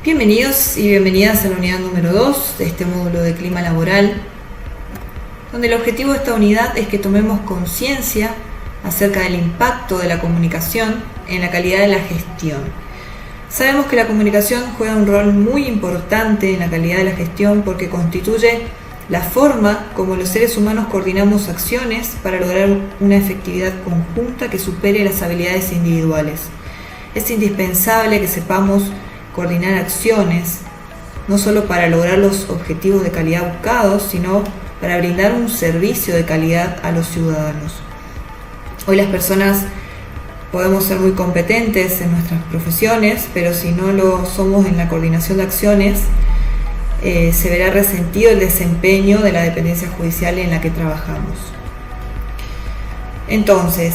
Bienvenidos y bienvenidas a la unidad número 2 de este módulo de clima laboral, donde el objetivo de esta unidad es que tomemos conciencia acerca del impacto de la comunicación en la calidad de la gestión. Sabemos que la comunicación juega un rol muy importante en la calidad de la gestión porque constituye la forma como los seres humanos coordinamos acciones para lograr una efectividad conjunta que supere las habilidades individuales. Es indispensable que sepamos coordinar acciones, no solo para lograr los objetivos de calidad buscados, sino para brindar un servicio de calidad a los ciudadanos. Hoy las personas podemos ser muy competentes en nuestras profesiones, pero si no lo somos en la coordinación de acciones, se verá resentido el desempeño de la dependencia judicial en la que trabajamos. Entonces,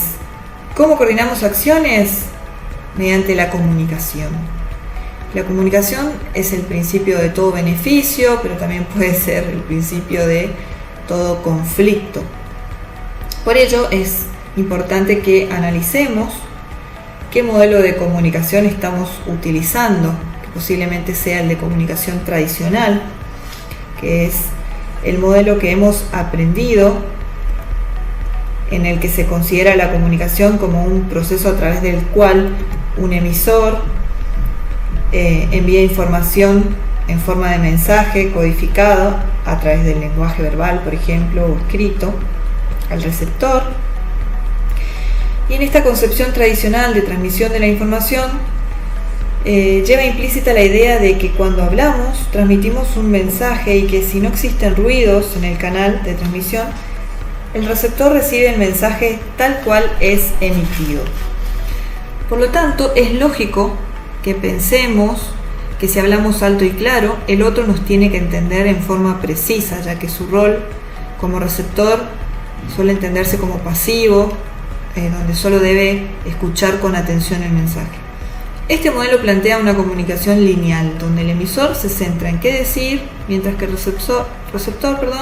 ¿cómo coordinamos acciones? Mediante la comunicación. La comunicación es el principio de todo beneficio, pero también puede ser el principio de todo conflicto. Por ello es importante que analicemos qué modelo de comunicación estamos utilizando, que posiblemente sea el de comunicación tradicional, que es el modelo que hemos aprendido, en el que se considera la comunicación como un proceso a través del cual un emisor envía información en forma de mensaje codificado a través del lenguaje verbal, por ejemplo, o escrito, al receptor. Y en esta concepción tradicional de transmisión de la información lleva implícita la idea de que cuando hablamos transmitimos un mensaje y que si no existen ruidos en el canal de transmisión, el receptor recibe el mensaje tal cual es emitido. Por lo tanto, es lógico que pensemos que si hablamos alto y claro, el otro nos tiene que entender en forma precisa, ya que su rol como receptor suele entenderse como pasivo, donde solo debe escuchar con atención el mensaje. Este modelo plantea una comunicación lineal, donde el emisor se centra en qué decir, mientras que el receptor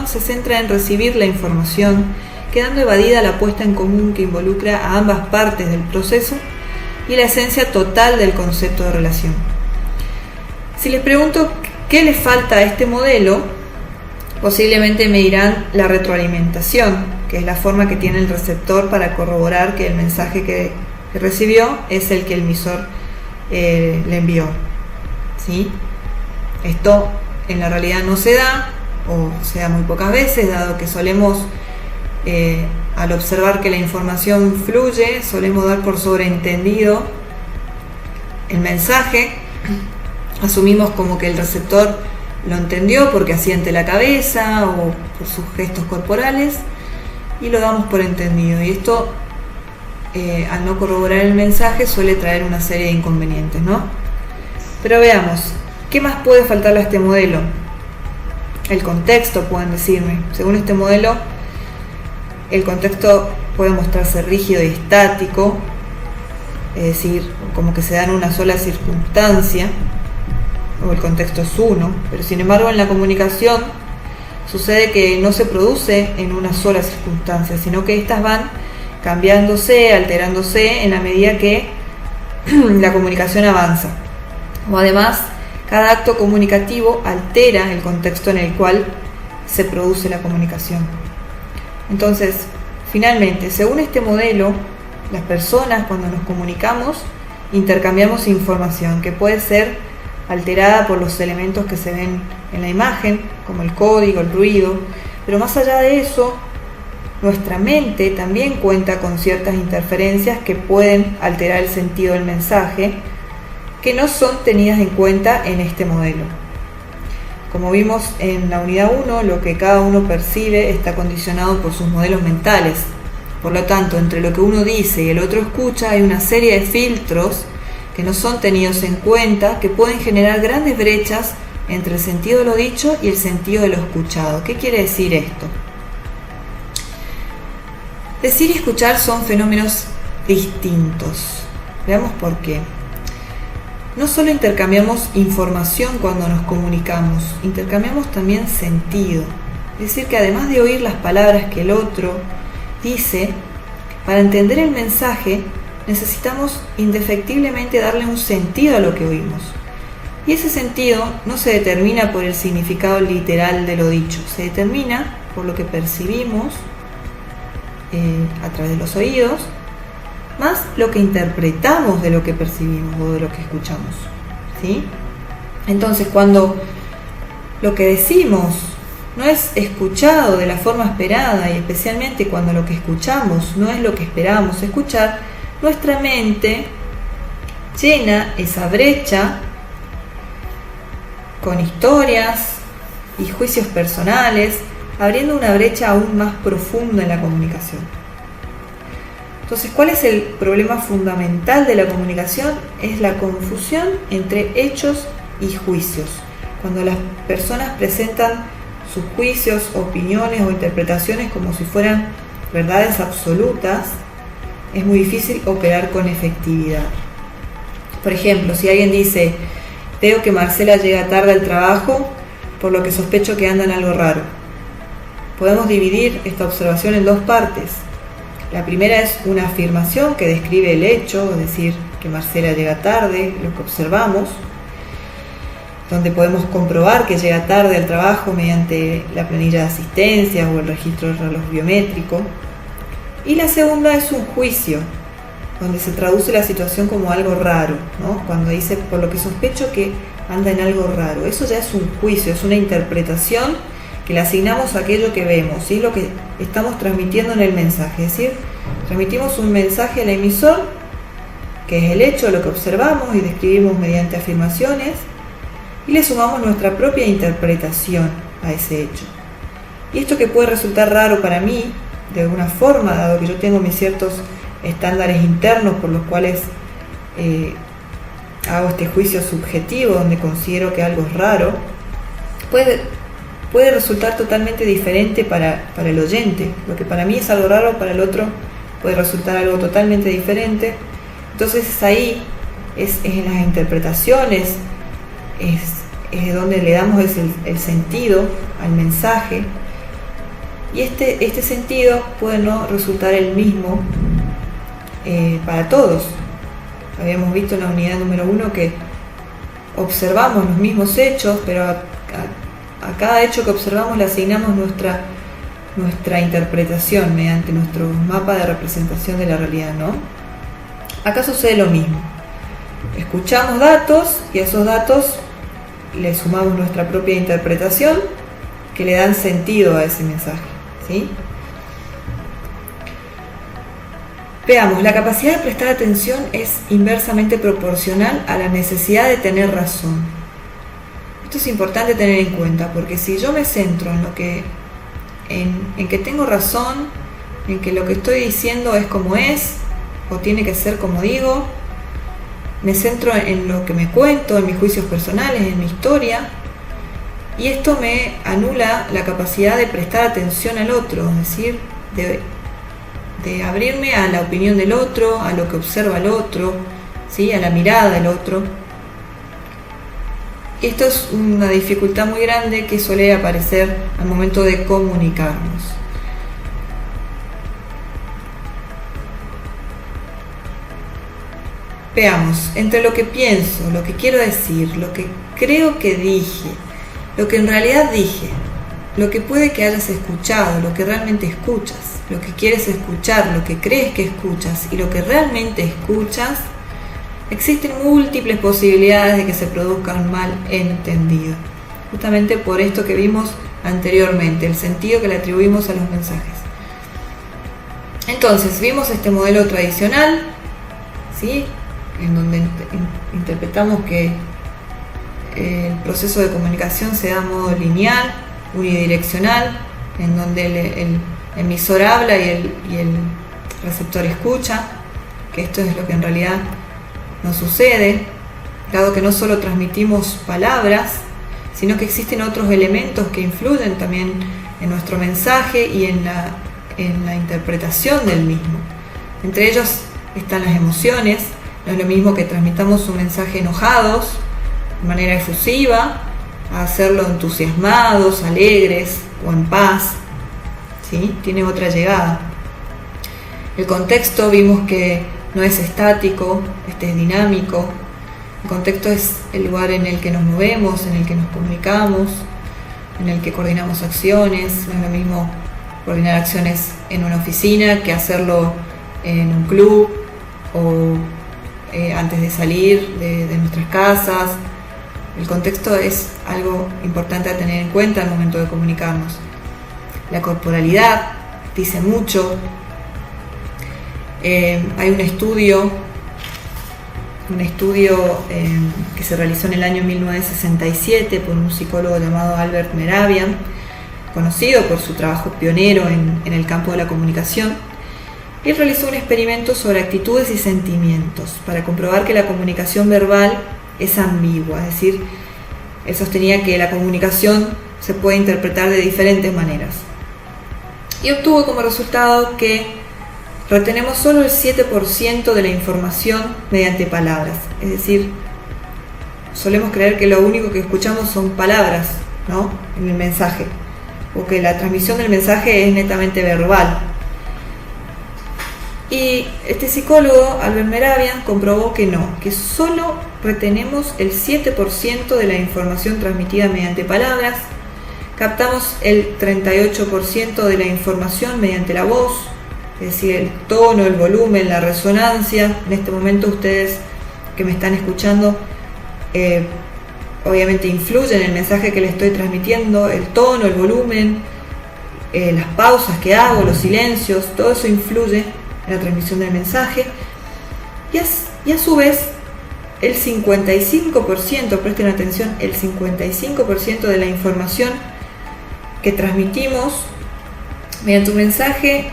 se centra en recibir la información, quedando evadida la puesta en común que involucra a ambas partes del proceso y la esencia total del concepto de relación. Si les pregunto qué le falta a este modelo, posiblemente me dirán la retroalimentación, que es la forma que tiene el receptor para corroborar que el mensaje que recibió es el que el emisor le envió. ¿Sí? Esto en la realidad no se da, o se da muy pocas veces, dado que solemos al observar que la información fluye, solemos dar por sobreentendido el mensaje, asumimos como que el receptor lo entendió porque asiente la cabeza o por sus gestos corporales y lo damos por entendido, y esto al no corroborar el mensaje suele traer una serie de inconvenientes, ¿no? Pero veamos, ¿qué más puede faltarle a este modelo? El contexto, pueden decirme. Según este modelo, el contexto puede mostrarse rígido y estático, es decir, como que se da en una sola circunstancia, o el contexto es uno, pero sin embargo en la comunicación sucede que no se produce en una sola circunstancia, sino que estas van cambiándose, alterándose en la medida que la comunicación avanza. O además, cada acto comunicativo altera el contexto en el cual se produce la comunicación. Entonces, finalmente, según este modelo, las personas cuando nos comunicamos intercambiamos información que puede ser alterada por los elementos que se ven en la imagen, como el código, el ruido, pero más allá de eso, nuestra mente también cuenta con ciertas interferencias que pueden alterar el sentido del mensaje, que no son tenidas en cuenta en este modelo. Como vimos en la unidad 1, lo que cada uno percibe está condicionado por sus modelos mentales. Por lo tanto, entre lo que uno dice y el otro escucha hay una serie de filtros que no son tenidos en cuenta, que pueden generar grandes brechas entre el sentido de lo dicho y el sentido de lo escuchado. ¿Qué quiere decir esto? Decir y escuchar son fenómenos distintos. Veamos por qué. No solo intercambiamos información cuando nos comunicamos, intercambiamos también sentido. Es decir, que además de oír las palabras que el otro dice, para entender el mensaje necesitamos indefectiblemente darle un sentido a lo que oímos. Y ese sentido no se determina por el significado literal de lo dicho, se determina por lo que percibimos a través de los oídos, más lo que interpretamos de lo que percibimos o de lo que escuchamos, ¿sí? Entonces, cuando lo que decimos no es escuchado de la forma esperada, y especialmente cuando lo que escuchamos no es lo que esperábamos escuchar, nuestra mente llena esa brecha con historias y juicios personales, abriendo una brecha aún más profunda en la comunicación. Entonces, ¿cuál es el problema fundamental de la comunicación? Es la confusión entre hechos y juicios. Cuando las personas presentan sus juicios, opiniones o interpretaciones como si fueran verdades absolutas, es muy difícil operar con efectividad. Por ejemplo, si alguien dice: veo que Marcela llega tarde al trabajo, por lo que sospecho que anda en algo raro. Podemos dividir esta observación en dos partes. La primera es una afirmación que describe el hecho, es decir, que Marcela llega tarde, lo que observamos, donde podemos comprobar que llega tarde al trabajo mediante la planilla de asistencia o el registro del reloj biométrico. Y la segunda es un juicio, donde se traduce la situación como algo raro, ¿no? Cuando dice: por lo que sospecho que anda en algo raro. Eso ya es un juicio, es una interpretación que le asignamos a aquello que vemos, ¿sí? Lo que estamos transmitiendo en el mensaje. Es decir, transmitimos un mensaje al emisor, que es el hecho, lo que observamos y describimos mediante afirmaciones, y le sumamos nuestra propia interpretación a ese hecho. Y esto, que puede resultar raro para mí, de alguna forma, dado que yo tengo mis ciertos estándares internos por los cuales hago este juicio subjetivo, donde considero que algo es raro, puede resultar totalmente diferente para el oyente. Lo que para mí es algo raro, para el otro puede resultar algo totalmente diferente. Entonces ahí es en las interpretaciones, es donde le damos el sentido al mensaje, y este sentido puede no resultar el mismo para todos. Habíamos visto en la unidad número 1 que observamos los mismos hechos, pero a cada hecho que observamos le asignamos nuestra interpretación mediante nuestro mapa de representación de la realidad, ¿no? Acá sucede lo mismo. Escuchamos datos y a esos datos le sumamos nuestra propia interpretación que le dan sentido a ese mensaje, ¿sí? Veamos, la capacidad de prestar atención es inversamente proporcional a la necesidad de tener razón. Esto es importante tener en cuenta, porque si yo me centro en que tengo razón, en que lo que estoy diciendo es como es, o tiene que ser como digo, me centro en lo que me cuento, en mis juicios personales, en mi historia, y esto me anula la capacidad de prestar atención al otro, es decir, de abrirme a la opinión del otro, a lo que observa el otro, ¿sí? A la mirada del otro. Esto es una dificultad muy grande que suele aparecer al momento de comunicarnos. Veamos, entre lo que pienso, lo que quiero decir, lo que creo que dije, lo que en realidad dije, lo que puede que hayas escuchado, lo que realmente escuchas, lo que quieres escuchar, lo que crees que escuchas y lo que realmente escuchas, existen múltiples posibilidades de que se produzca un malentendido. Justamente por esto que vimos anteriormente, el sentido que le atribuimos a los mensajes. Entonces, vimos este modelo tradicional, ¿sí? En donde interpretamos que el proceso de comunicación se da a modo lineal, unidireccional, en donde el emisor habla y el receptor escucha, que esto es lo que en realidad nos sucede, dado que no solo transmitimos palabras, sino que existen otros elementos que influyen también en nuestro mensaje y en la interpretación del mismo. Entre ellos están las emociones. No es lo mismo que transmitamos un mensaje enojados, de manera efusiva, a hacerlo entusiasmados, alegres o en paz, ¿sí? Tiene otra llegada. El contexto vimos que no es estático, este es dinámico, El contexto es el lugar en el que nos movemos, en el que nos comunicamos, en el que coordinamos acciones. No es lo mismo coordinar acciones en una oficina que hacerlo en un club o antes de salir de nuestras casas. El contexto es algo importante a tener en cuenta al momento de comunicarnos. La corporalidad dice mucho. Hay un estudio que se realizó en el año 1967 por un psicólogo llamado Albert Mehrabian, conocido por su trabajo pionero en el campo de la comunicación. Él realizó un experimento sobre actitudes y sentimientos para comprobar que la comunicación verbal es ambigua, es decir, él sostenía que la comunicación se puede interpretar de diferentes maneras. Y obtuvo como resultado que retenemos solo el 7% de la información mediante palabras, es decir, solemos creer que lo único que escuchamos son palabras, ¿no?, en el mensaje, o que la transmisión del mensaje es netamente verbal. Y este psicólogo, Albert Mehrabian, comprobó que no, que solo retenemos el 7% de la información transmitida mediante palabras, captamos el 38% de la información mediante la voz, es decir, el tono, el volumen, la resonancia. En este momento ustedes que me están escuchando obviamente influyen en el mensaje que les estoy transmitiendo, el tono, el volumen, las pausas que hago, los silencios, todo eso influye en la transmisión del mensaje. Y a su vez el 55%, presten atención, el 55% de la información que transmitimos mediante un mensaje,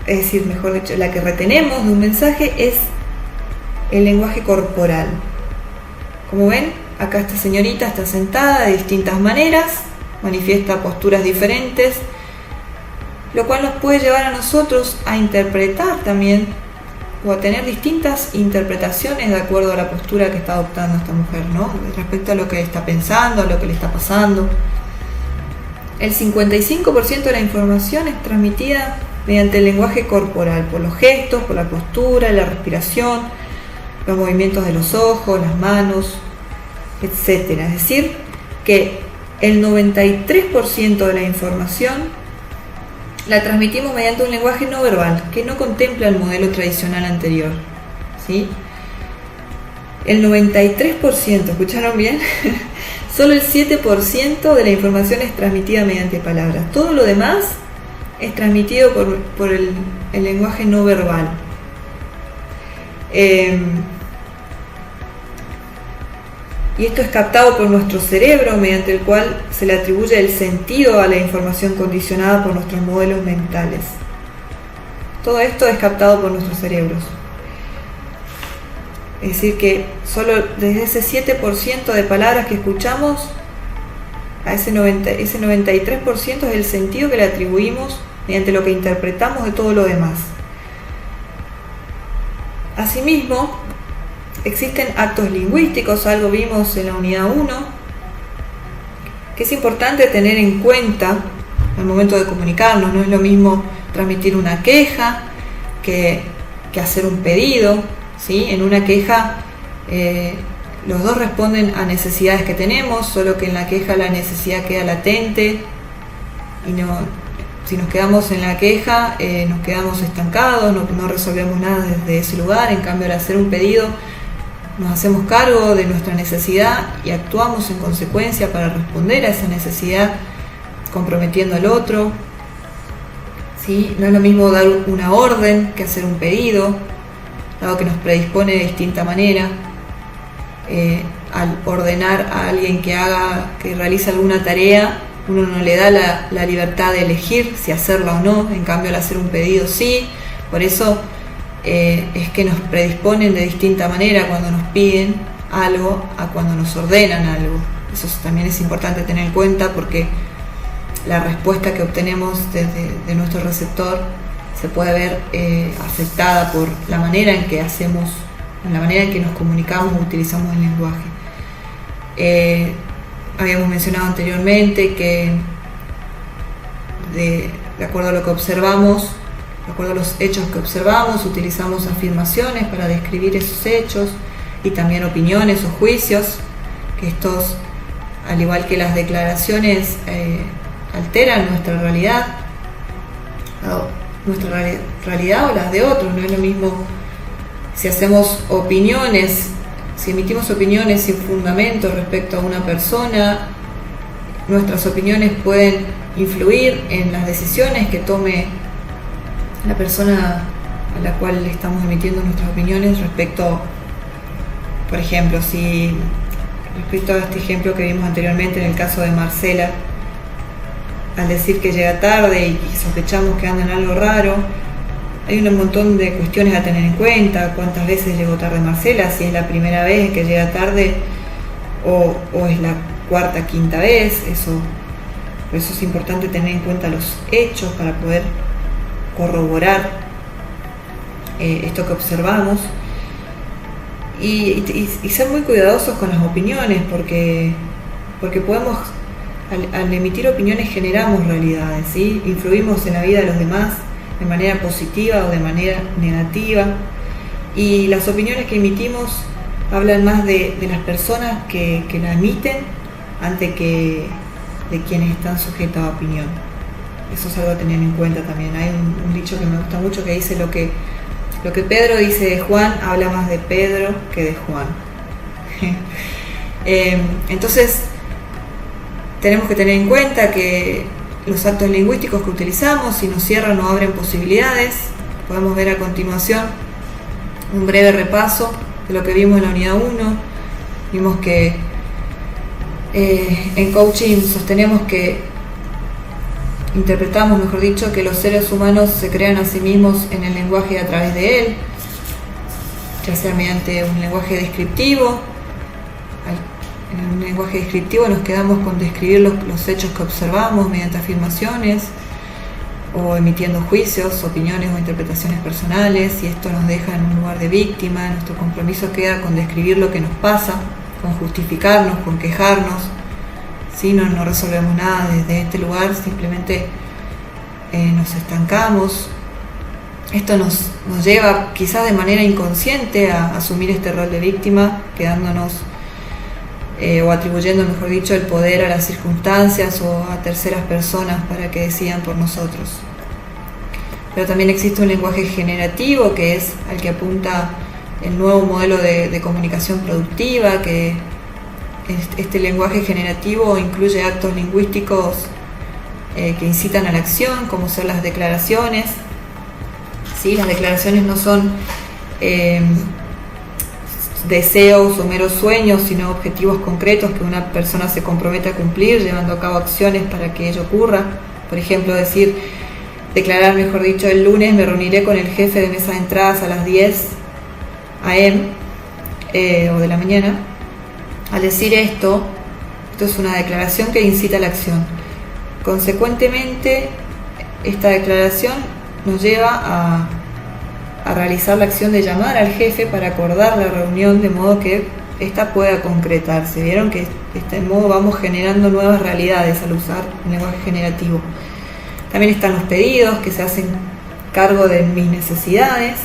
es decir, mejor dicho, la que retenemos de un mensaje, es el lenguaje corporal. Como ven, acá esta señorita está sentada de distintas maneras, manifiesta posturas diferentes, lo cual nos puede llevar a nosotros a interpretar también o a tener distintas interpretaciones de acuerdo a la postura que está adoptando esta mujer, ¿no?, respecto a lo que está pensando, a lo que le está pasando. El 55% de la información es transmitida mediante el lenguaje corporal, por los gestos, por la postura, la respiración, los movimientos de los ojos, las manos, etc. Es decir, que el 93% de la información la transmitimos mediante un lenguaje no verbal, que no contempla el modelo tradicional anterior, ¿sí? El 93%, ¿escucharon bien? Solo el 7% de la información es transmitida mediante palabras. Todo lo demás es transmitido por el lenguaje no verbal. Y esto es captado por nuestro cerebro, mediante el cual se le atribuye el sentido a la información condicionada por nuestros modelos mentales. Todo esto es captado por nuestros cerebros. Es decir, que solo desde ese 7% de palabras que escuchamos, a ese 93% es el sentido que le atribuimos mediante lo que interpretamos de todo lo demás. Asimismo, existen actos lingüísticos, algo vimos en la unidad 1, que es importante tener en cuenta al momento de comunicarnos. No es lo mismo transmitir una queja que hacer un pedido, ¿sí? En una queja los dos responden a necesidades que tenemos, solo que en la queja la necesidad queda latente y si nos quedamos en la queja nos quedamos estancados, no resolvemos nada desde ese lugar. En cambio, al hacer un pedido nos hacemos cargo de nuestra necesidad y actuamos en consecuencia para responder a esa necesidad, comprometiendo al otro, ¿sí? No es lo mismo dar una orden que hacer un pedido, dado que nos predispone de distinta manera. Al ordenar a alguien que realice alguna tarea, uno no le da la libertad de elegir si hacerla o no. En cambio, al hacer un pedido sí. Por eso es que nos predisponen de distinta manera cuando nos piden algo a cuando nos ordenan algo. Eso también es importante tener en cuenta, porque la respuesta que obtenemos de nuestro receptor se puede ver afectada por la manera en que hacemos, en la manera en que nos comunicamos o utilizamos el lenguaje. Habíamos mencionado anteriormente que de acuerdo a lo que observamos, de acuerdo a los hechos que observamos, utilizamos afirmaciones para describir esos hechos, y también opiniones o juicios, que estos, al igual que las declaraciones, alteran nuestra realidad o las de otros. No es lo mismo si hacemos opiniones, si emitimos opiniones sin fundamento respecto a una persona. Nuestras opiniones pueden influir en las decisiones que tome la persona a la cual estamos emitiendo nuestras opiniones respecto, por ejemplo, respecto a este ejemplo que vimos anteriormente en el caso de Marcela, al decir que llega tarde y sospechamos que anda en algo raro, hay un montón de cuestiones a tener en cuenta. ¿Cuántas veces llegó tarde Marcela? Si es la primera vez que llega tarde o es la cuarta, quinta vez. Por eso es importante tener en cuenta los hechos para poder corroborar esto que observamos y ser muy cuidadosos con las opiniones, porque podemos, al emitir opiniones, generamos realidades, ¿sí? Influimos en la vida de los demás de manera positiva o de manera negativa, y las opiniones que emitimos hablan más de las personas que la emiten antes que de quienes están sujetos a opinión. Eso es algo a tener en cuenta también. Hay un dicho que me gusta mucho que dice: lo que Pedro dice de Juan habla más de Pedro que de Juan. Entonces tenemos que tener en cuenta que los actos lingüísticos que utilizamos, si nos cierran o abren posibilidades. Podemos ver a continuación un breve repaso de lo que vimos en la unidad 1. Vimos que en coaching sostenemos interpretamos, mejor dicho, que los seres humanos se crean a sí mismos en el lenguaje y a través de él, ya sea mediante un lenguaje descriptivo. En un lenguaje descriptivo nos quedamos con describir los hechos que observamos mediante afirmaciones o emitiendo juicios, opiniones o interpretaciones personales, y esto nos deja en un lugar de víctima. Nuestro compromiso queda con describir lo que nos pasa, con justificarnos, con quejarnos. ¿Sí? No resolvemos nada desde este lugar, simplemente nos estancamos. Esto nos lleva quizás de manera inconsciente a asumir este rol de víctima, quedándonos o atribuyendo, mejor dicho, el poder a las circunstancias o a terceras personas para que decidan por nosotros. Pero también existe un lenguaje generativo, que es al que apunta el nuevo modelo de comunicación productiva, que este lenguaje generativo incluye actos lingüísticos que incitan a la acción, como son las declaraciones. ¿Sí? Las declaraciones no son deseos o meros sueños, sino objetivos concretos que una persona se compromete a cumplir, llevando a cabo acciones para que ello ocurra. Por ejemplo, declarar, mejor dicho, el lunes me reuniré con el jefe de mesa de entradas a las 10 a.m. O de la mañana. Al decir esto es una declaración que incita a la acción. Consecuentemente, esta declaración nos lleva a realizar la acción de llamar al jefe para acordar la reunión de modo que ésta pueda concretarse. Vieron que de este modo vamos generando nuevas realidades al usar un lenguaje generativo. También están los pedidos, que se hacen cargo de mis necesidades,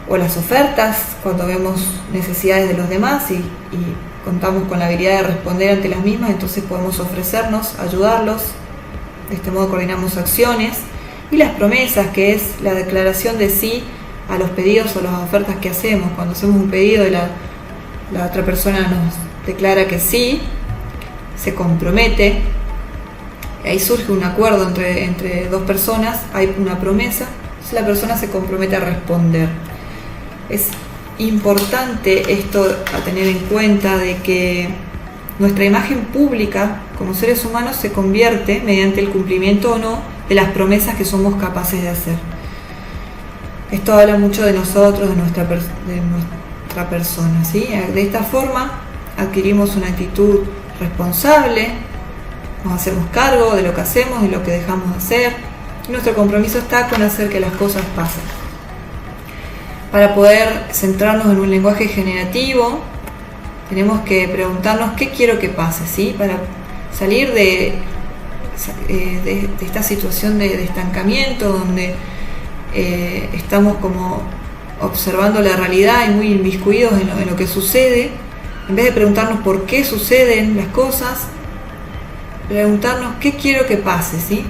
o las ofertas, cuando vemos necesidades de los demás y contamos con la habilidad de responder ante las mismas, entonces podemos ofrecernos, ayudarlos. De este modo coordinamos acciones. Y las promesas, que es la declaración de sí a los pedidos o las ofertas que hacemos. Cuando hacemos un pedido y la otra persona nos declara que sí, se compromete, ahí surge un acuerdo entre dos personas, hay una promesa, entonces la persona se compromete a responder. Es importante esto a tener en cuenta, de que nuestra imagen pública como seres humanos se convierte mediante el cumplimiento o no de las promesas que somos capaces de hacer. Esto habla mucho de nosotros, de nuestra persona, ¿sí? De esta forma adquirimos una actitud responsable, nos hacemos cargo de lo que hacemos, de lo que dejamos de hacer, y nuestro compromiso está con hacer que las cosas pasen. Para poder centrarnos en un lenguaje generativo, tenemos que preguntarnos qué quiero que pase, ¿sí? Para salir de esta situación de estancamiento, donde estamos como observando la realidad y muy inmiscuidos en lo que sucede, en vez de preguntarnos por qué suceden las cosas, preguntarnos qué quiero que pase, ¿sí?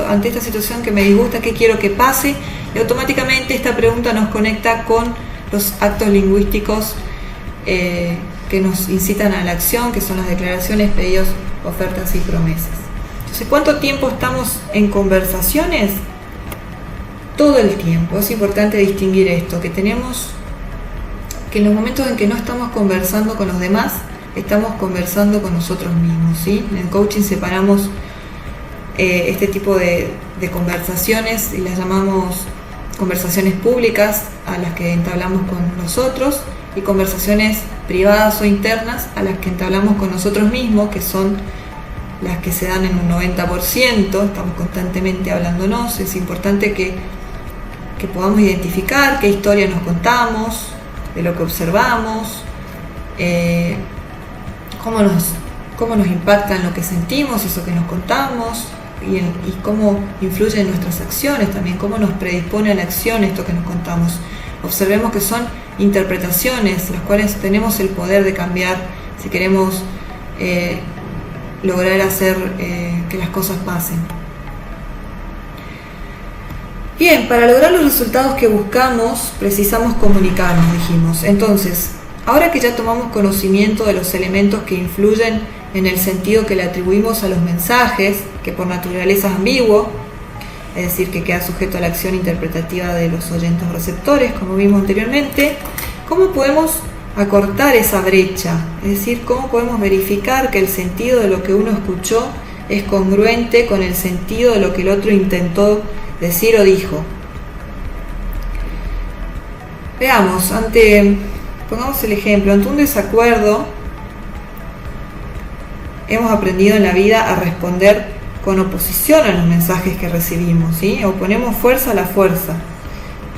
Ante esta situación que me disgusta, qué quiero que pase, y automáticamente esta pregunta nos conecta con los actos lingüísticos que nos incitan a la acción, que son las declaraciones, pedidos, ofertas y promesas. Entonces, ¿cuánto tiempo estamos en conversaciones? Todo el tiempo. Es importante distinguir esto, que en los momentos en que no estamos conversando con los demás, estamos conversando con nosotros mismos, ¿sí? En el coaching separamos este tipo de conversaciones y las llamamos conversaciones públicas, a las que entablamos con nosotros, y conversaciones privadas o internas a las que entablamos con nosotros mismos, que son las que se dan en un 90%, estamos constantemente hablándonos. Es importante que podamos identificar qué historia nos contamos, de lo que observamos, cómo nos impacta en lo que sentimos, eso que nos contamos, y cómo influye en nuestras acciones también, cómo nos predispone a la acción esto que nos contamos. Observemos que son interpretaciones, las cuales tenemos el poder de cambiar si queremos lograr hacer que las cosas pasen. Bien, para lograr los resultados que buscamos, precisamos comunicarnos, dijimos. Entonces, ahora que ya tomamos conocimiento de los elementos que influyen en el sentido que le atribuimos a los mensajes, que por naturaleza es ambiguo, es decir, que queda sujeto a la acción interpretativa de los oyentes receptores, como vimos anteriormente, ¿cómo podemos acortar esa brecha? Es decir, ¿cómo podemos verificar que el sentido de lo que uno escuchó es congruente con el sentido de lo que el otro intentó decir o dijo? Veamos, pongamos el ejemplo, ante un desacuerdo, hemos aprendido en la vida a responder con oposición a los mensajes que recibimos, ¿sí? Oponemos fuerza a la fuerza.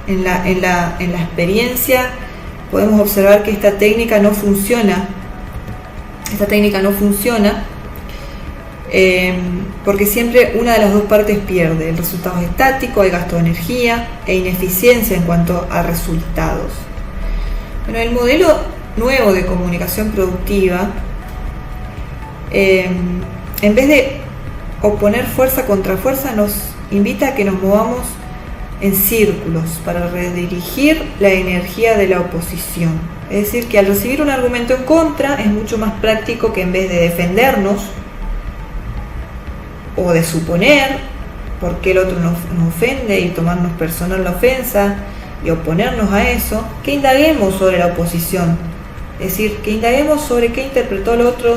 En la experiencia podemos observar que esta técnica no funciona. Porque siempre una de las dos partes pierde. El resultado es estático, hay gasto de energía e ineficiencia en cuanto a resultados. Bueno, el modelo nuevo de comunicación productiva, en vez de oponer fuerza contra fuerza, nos invita a que nos movamos en círculos para redirigir la energía de la oposición. Es decir, que al recibir un argumento en contra es mucho más práctico que, en vez de defendernos o de suponer por qué el otro nos ofende y tomarnos personal la ofensa y oponernos a eso, que indaguemos sobre la oposición. Es decir, que indaguemos sobre qué interpretó el otro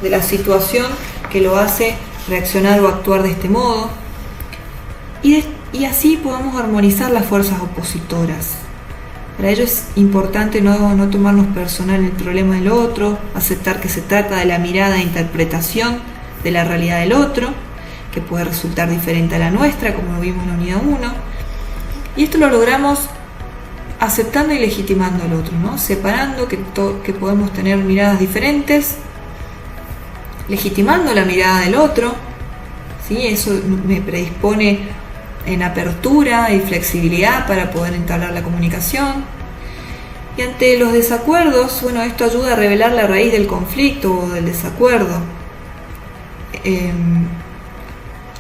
de la situación que lo hace reaccionar o actuar de este modo, y así podamos armonizar las fuerzas opositoras. Para ello es importante no tomarnos personal el problema del otro, aceptar que se trata de la mirada e interpretación de la realidad del otro, que puede resultar diferente a la nuestra, como lo vimos en la unidad 1, y esto lo logramos aceptando y legitimando al otro, ¿no? Separando que podemos tener miradas diferentes, legitimando la mirada del otro, ¿sí? Eso me predispone en apertura y flexibilidad para poder entablar la comunicación. Y ante los desacuerdos, bueno, esto ayuda a revelar la raíz del conflicto o del desacuerdo,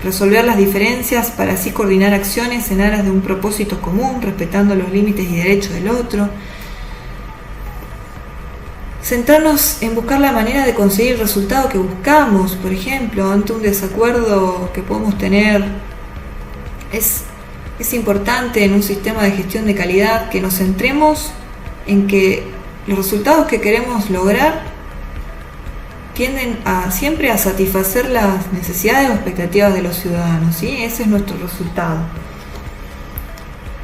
resolver las diferencias para así coordinar acciones en aras de un propósito común, respetando los límites y derechos del otro. Centrarnos en buscar la manera de conseguir el resultado que buscamos. Por ejemplo, ante un desacuerdo que podemos tener, es importante en un sistema de gestión de calidad que nos centremos en que los resultados que queremos lograr tienden siempre a satisfacer las necesidades o expectativas de los ciudadanos, ¿sí? Ese es nuestro resultado.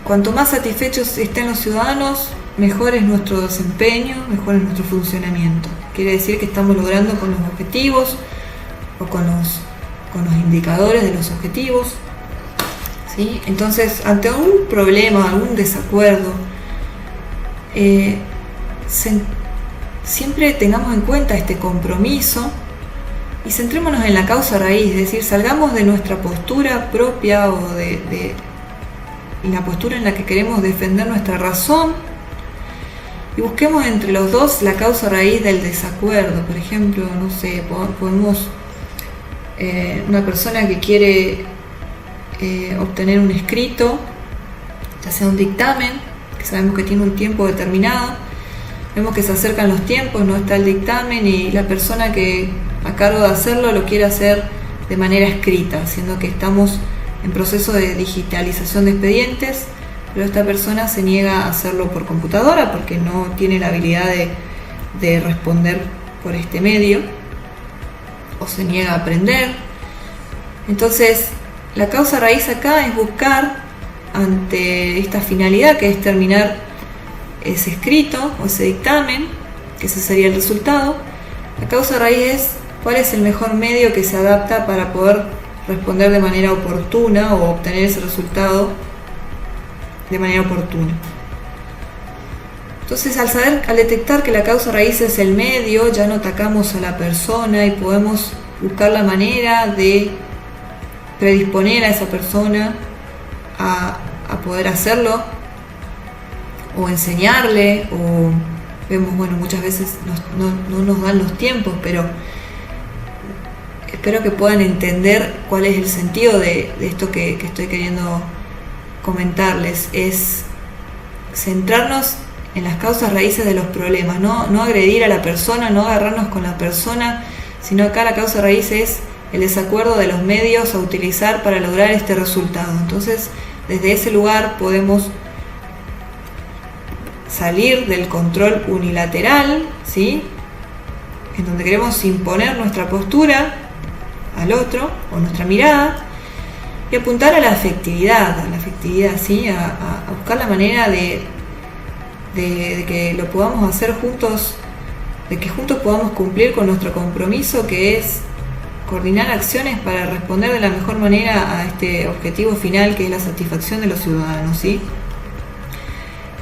Cuanto más satisfechos estén los ciudadanos, mejor es nuestro desempeño, mejor es nuestro funcionamiento. Quiere decir que estamos logrando con los objetivos o con los indicadores de los objetivos, ¿sí? Entonces, ante algún problema, algún desacuerdo, siempre tengamos en cuenta este compromiso y centrémonos en la causa raíz, es decir, salgamos de nuestra postura propia o de la postura en la que queremos defender nuestra razón, y busquemos entre los dos la causa raíz del desacuerdo. Por ejemplo, no sé, podemos una persona que quiere obtener un escrito, ya sea un dictamen, que sabemos que tiene un tiempo determinado, vemos que se acercan los tiempos, no está el dictamen, y la persona que a cargo de hacerlo lo quiere hacer de manera escrita, siendo que estamos en proceso de digitalización de expedientes, pero esta persona se niega a hacerlo por computadora porque no tiene la habilidad de responder por este medio, o se niega a aprender. Entonces, la causa raíz acá es buscar, ante esta finalidad que es terminar ese escrito o ese dictamen, que ese sería el resultado, la causa raíz es cuál es el mejor medio que se adapta para poder responder de manera oportuna o obtener ese resultado de manera oportuna. Entonces, al detectar que la causa raíz es el medio, ya no atacamos a la persona y podemos buscar la manera de predisponer a esa persona a poder hacerlo, o enseñarle, o vemos, bueno, muchas veces no nos dan los tiempos, pero espero que puedan entender cuál es el sentido de esto que estoy queriendo comentarles. Es centrarnos en las causas raíces de los problemas, no agredir a la persona, no agarrarnos con la persona, sino acá la causa raíz es el desacuerdo de los medios a utilizar para lograr este resultado. Entonces, desde ese lugar podemos salir del control unilateral, ¿sí?, en donde queremos imponer nuestra postura al otro o nuestra mirada, y apuntar a la afectividad, ¿sí?, a buscar la manera de que lo podamos hacer juntos, de que juntos podamos cumplir con nuestro compromiso, que es coordinar acciones para responder de la mejor manera a este objetivo final, que es la satisfacción de los ciudadanos, ¿sí?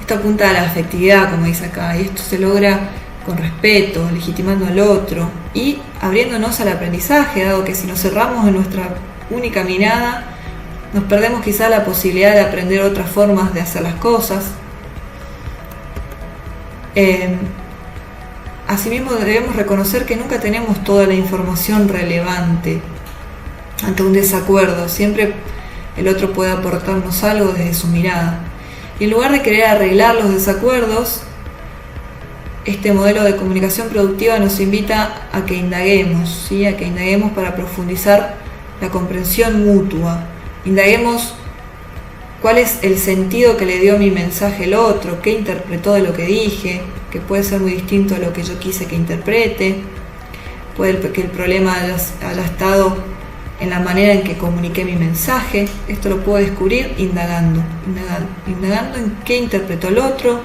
Esto apunta a la afectividad, como dice acá, y esto se logra con respeto, legitimando al otro y abriéndonos al aprendizaje, dado que si nos cerramos en nuestra única mirada, nos perdemos quizá la posibilidad de aprender otras formas de hacer las cosas. Asimismo, debemos reconocer que nunca tenemos toda la información relevante ante un desacuerdo. Siempre el otro puede aportarnos algo desde su mirada. Y en lugar de querer arreglar los desacuerdos, este modelo de comunicación productiva nos invita a que indaguemos, ¿sí?, a que indaguemos para profundizar la comprensión mutua. Indaguemos cuál es el sentido que le dio mi mensaje el otro, qué interpretó de lo que dije, que puede ser muy distinto a lo que yo quise que interprete. Puede que el problema haya estado en la manera en que comuniqué mi mensaje. Esto lo puedo descubrir indagando en qué interpretó el otro,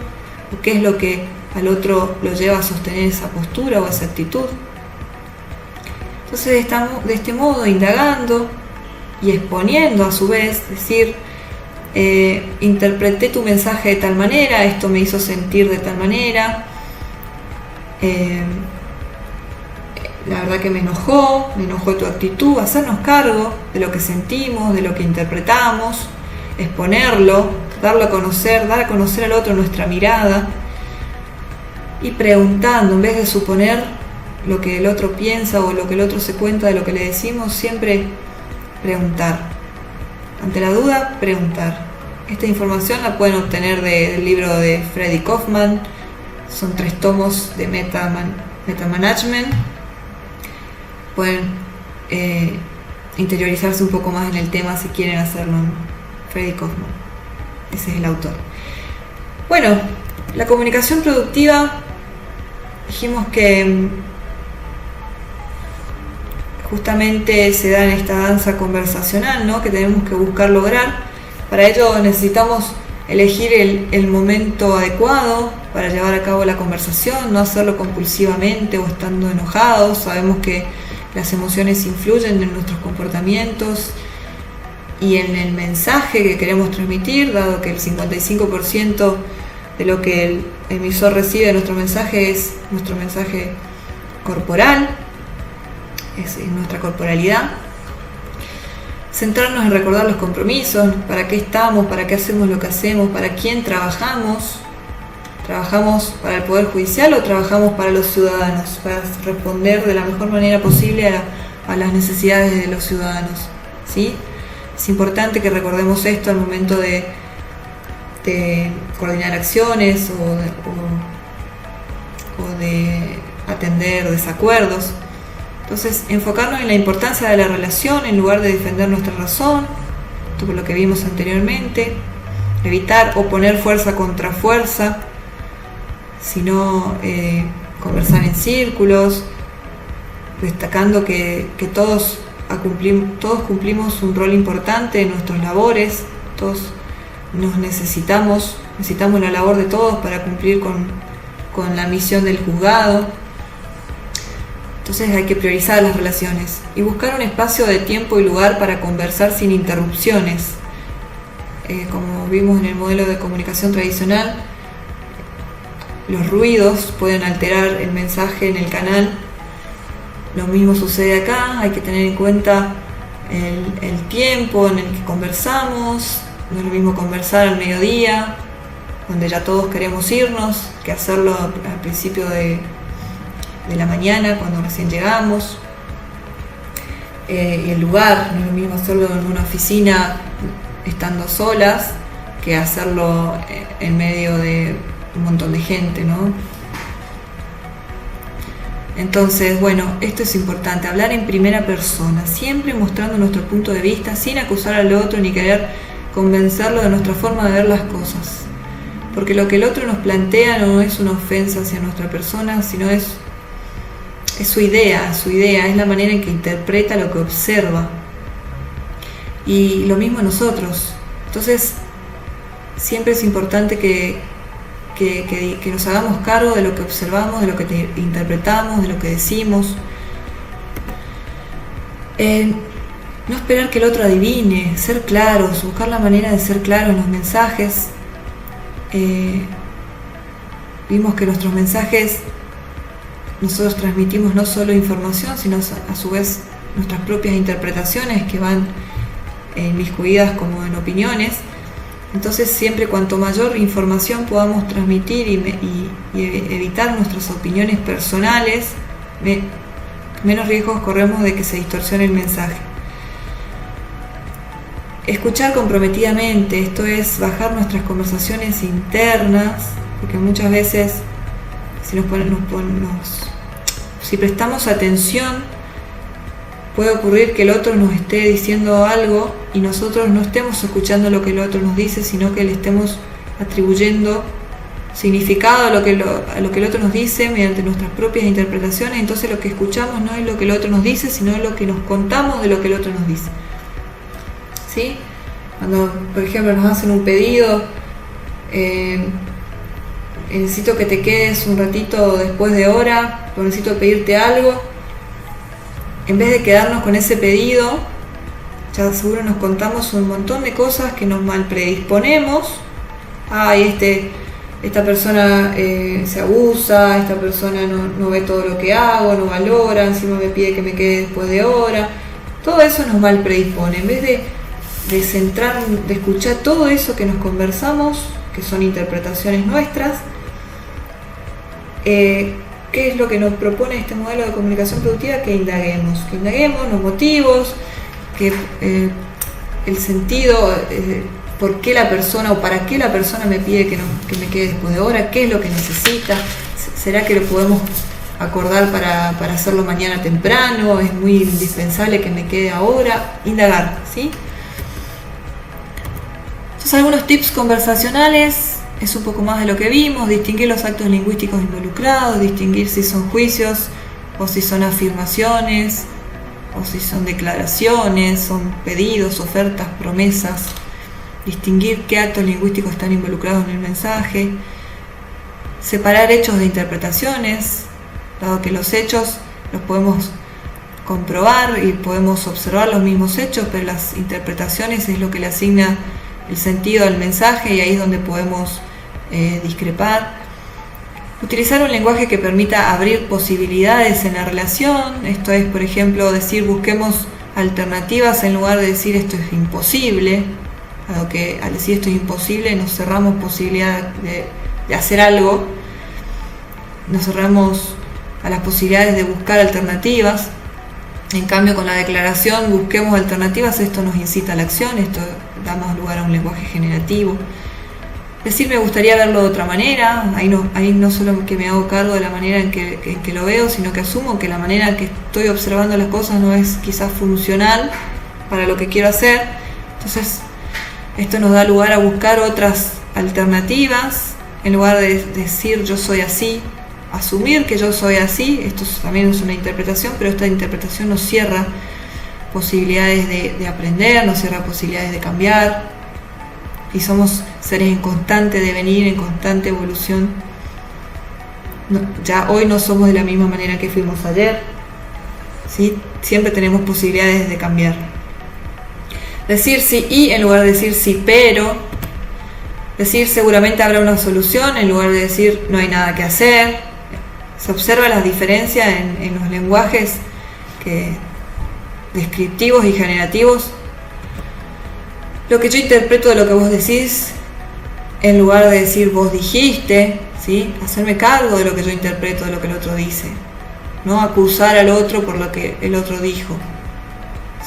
o qué es lo que al otro lo lleva a sostener esa postura o esa actitud. Entonces, de este modo, indagando y exponiendo a su vez, decir, interpreté tu mensaje de tal manera, esto me hizo sentir de tal manera, la verdad que me enojó tu actitud. Hacernos cargo de lo que sentimos, de lo que interpretamos, exponerlo, darlo a conocer, dar a conocer al otro nuestra mirada, y preguntando, en vez de suponer lo que el otro piensa o lo que el otro se cuenta de lo que le decimos, siempre preguntar. Ante la duda, preguntar. Esta información la pueden obtener del libro de Freddy Kaufman. Son 3 tomos de Meta Management. Pueden interiorizarse un poco más en el tema si quieren hacerlo. Freddy Kaufman, ese es el autor. Bueno, la comunicación productiva, dijimos que justamente se da en esta danza conversacional, ¿no?, que tenemos que buscar lograr. Para ello necesitamos elegir el momento adecuado para llevar a cabo la conversación, no hacerlo compulsivamente o estando enojados. Sabemos que las emociones influyen en nuestros comportamientos y en el mensaje que queremos transmitir, dado que el 55% de lo que el emisor recibe de nuestro mensaje es nuestro mensaje corporal, es nuestra corporalidad. Centrarnos en recordar los compromisos, para qué estamos, para qué hacemos lo que hacemos, para quién trabajamos. ¿Trabajamos para el Poder Judicial o trabajamos para los ciudadanos? Para responder de la mejor manera posible a las necesidades de los ciudadanos, ¿sí? Es importante que recordemos esto al momento de coordinar acciones o de atender desacuerdos. Entonces, enfocarnos en la importancia de la relación en lugar de defender nuestra razón, esto por lo que vimos anteriormente. Evitar oponer fuerza contra fuerza, sino conversar en círculos, destacando que todos cumplimos un rol importante en nuestras labores, todos necesitamos la labor de todos para cumplir con la misión del juzgado. Entonces hay que priorizar las relaciones y buscar un espacio de tiempo y lugar para conversar sin interrupciones. Como vimos en el modelo de comunicación tradicional, los ruidos pueden alterar el mensaje en el canal. Lo mismo sucede acá, hay que tener en cuenta el tiempo en el que conversamos. No es lo mismo conversar al mediodía, donde ya todos queremos irnos, que hacerlo al principio de la mañana, cuando recién llegamos. Y el lugar, no es lo mismo hacerlo en una oficina estando solas, que hacerlo en medio de un montón de gente, ¿no? Entonces, bueno, esto es importante, hablar en primera persona, siempre mostrando nuestro punto de vista, sin acusar al otro ni querer convencerlo de nuestra forma de ver las cosas. Porque lo que el otro nos plantea no es una ofensa hacia nuestra persona, sino es su idea, es la manera en que interpreta lo que observa. Y lo mismo nosotros. Entonces, siempre es importante que nos hagamos cargo de lo que observamos, de lo que interpretamos, de lo que decimos. No esperar que el otro adivine, ser claros, buscar la manera de ser claros en los mensajes. Vimos que nuestros mensajes, nosotros transmitimos no solo información, sino a su vez nuestras propias interpretaciones que van inmiscuidas como en opiniones. Entonces siempre cuanto mayor información podamos transmitir y evitar nuestras opiniones personales, menos riesgos corremos de que se distorsione el mensaje. Escuchar comprometidamente, esto es bajar nuestras conversaciones internas, porque muchas veces si prestamos atención, puede ocurrir que el otro nos esté diciendo algo y nosotros no estemos escuchando lo que el otro nos dice, sino que le estemos atribuyendo significado a lo que el otro nos dice mediante nuestras propias interpretaciones. Entonces lo que escuchamos no es lo que el otro nos dice, sino lo que nos contamos de lo que el otro nos dice. ¿Sí? Cuando, por ejemplo, nos hacen un pedido, necesito que te quedes un ratito después de hora, o necesito pedirte algo. En vez de quedarnos con ese pedido, ya seguro nos contamos un montón de cosas que nos mal predisponemos. Esta persona se abusa, esta persona no ve todo lo que hago, no valora, encima me pide que me quede después de hora. Todo eso nos mal predispone. En vez de escuchar todo eso que nos conversamos, que son interpretaciones nuestras, ¿qué es lo que nos propone este modelo de comunicación productiva? Que indaguemos los motivos, que el sentido, por qué la persona o para qué la persona me pide que me quede después de hora, qué es lo que necesita, será que lo podemos acordar para hacerlo mañana temprano, es muy indispensable que me quede ahora, indagar, ¿sí? Entonces algunos tips conversacionales. Es un poco más de lo que vimos, distinguir los actos lingüísticos involucrados, distinguir si son juicios o si son afirmaciones o si son declaraciones, son pedidos, ofertas, promesas, distinguir qué actos lingüísticos están involucrados en el mensaje, separar hechos de interpretaciones, dado que los hechos los podemos comprobar y podemos observar los mismos hechos, pero las interpretaciones es lo que le asigna el sentido al mensaje y ahí es donde podemos discrepar. Utilizar un lenguaje que permita abrir posibilidades en la relación, esto es, por ejemplo, decir busquemos alternativas en lugar de decir esto es imposible, dado que al decir esto es imposible nos cerramos posibilidad de hacer algo, nos cerramos a las posibilidades de buscar alternativas. En cambio, con la declaración busquemos alternativas, esto nos incita a la acción, esto da más lugar a un lenguaje generativo. Decir me gustaría verlo de otra manera, ahí no solo que me hago cargo de la manera en que lo veo, sino que asumo que la manera en que estoy observando las cosas no es quizás funcional para lo que quiero hacer. Entonces esto nos da lugar a buscar otras alternativas, en lugar de decir yo soy así, asumir que yo soy así. Esto también es una interpretación, pero esta interpretación nos cierra posibilidades de aprender, nos cierra posibilidades de cambiar, y somos seres en constante devenir, en constante evolución. Ya hoy no somos de la misma manera que fuimos ayer, ¿sí? Siempre tenemos posibilidades de cambiar. Decir sí y en lugar de decir sí pero, decir seguramente habrá una solución en lugar de decir no hay nada que hacer. Se observa la diferencia en los lenguajes descriptivos y generativos. Lo que yo interpreto de lo que vos decís, en lugar de decir vos dijiste, ¿sí? Hacerme cargo de lo que yo interpreto de lo que el otro dice, no acusar al otro por lo que el otro dijo,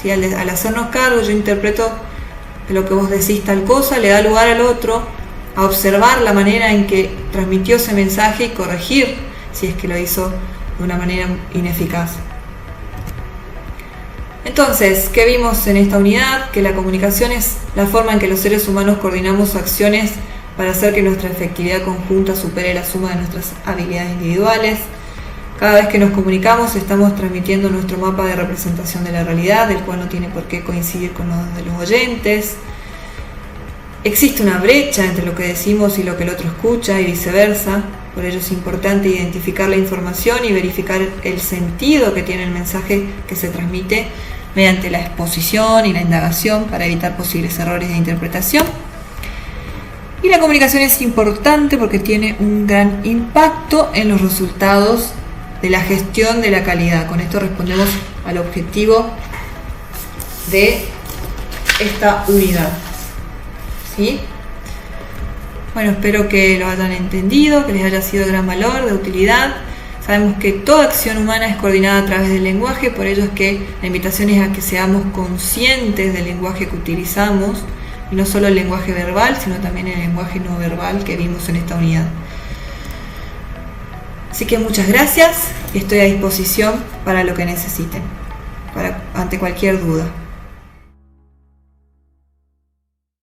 ¿sí? Al hacernos cargo, yo interpreto de lo que vos decís tal cosa, le da lugar al otro a observar la manera en que transmitió ese mensaje y corregir si es que lo hizo de una manera ineficaz. Entonces, ¿qué vimos en esta unidad? Que la comunicación es la forma en que los seres humanos coordinamos acciones para hacer que nuestra efectividad conjunta supere la suma de nuestras habilidades individuales. Cada vez que nos comunicamos estamos transmitiendo nuestro mapa de representación de la realidad, el cual no tiene por qué coincidir con los de los oyentes. Existe una brecha entre lo que decimos y lo que el otro escucha y viceversa. Por ello es importante identificar la información y verificar el sentido que tiene el mensaje que se transmite mediante la exposición y la indagación para evitar posibles errores de interpretación. Y la comunicación es importante porque tiene un gran impacto en los resultados de la gestión de la calidad. Con esto respondemos al objetivo de esta unidad, ¿sí? Bueno, espero que lo hayan entendido, que les haya sido de gran valor, de utilidad. Sabemos que toda acción humana es coordinada a través del lenguaje, por ello es que la invitación es a que seamos conscientes del lenguaje que utilizamos, y no solo el lenguaje verbal, sino también el lenguaje no verbal que vimos en esta unidad. Así que muchas gracias y estoy a disposición para lo que necesiten, ante cualquier duda.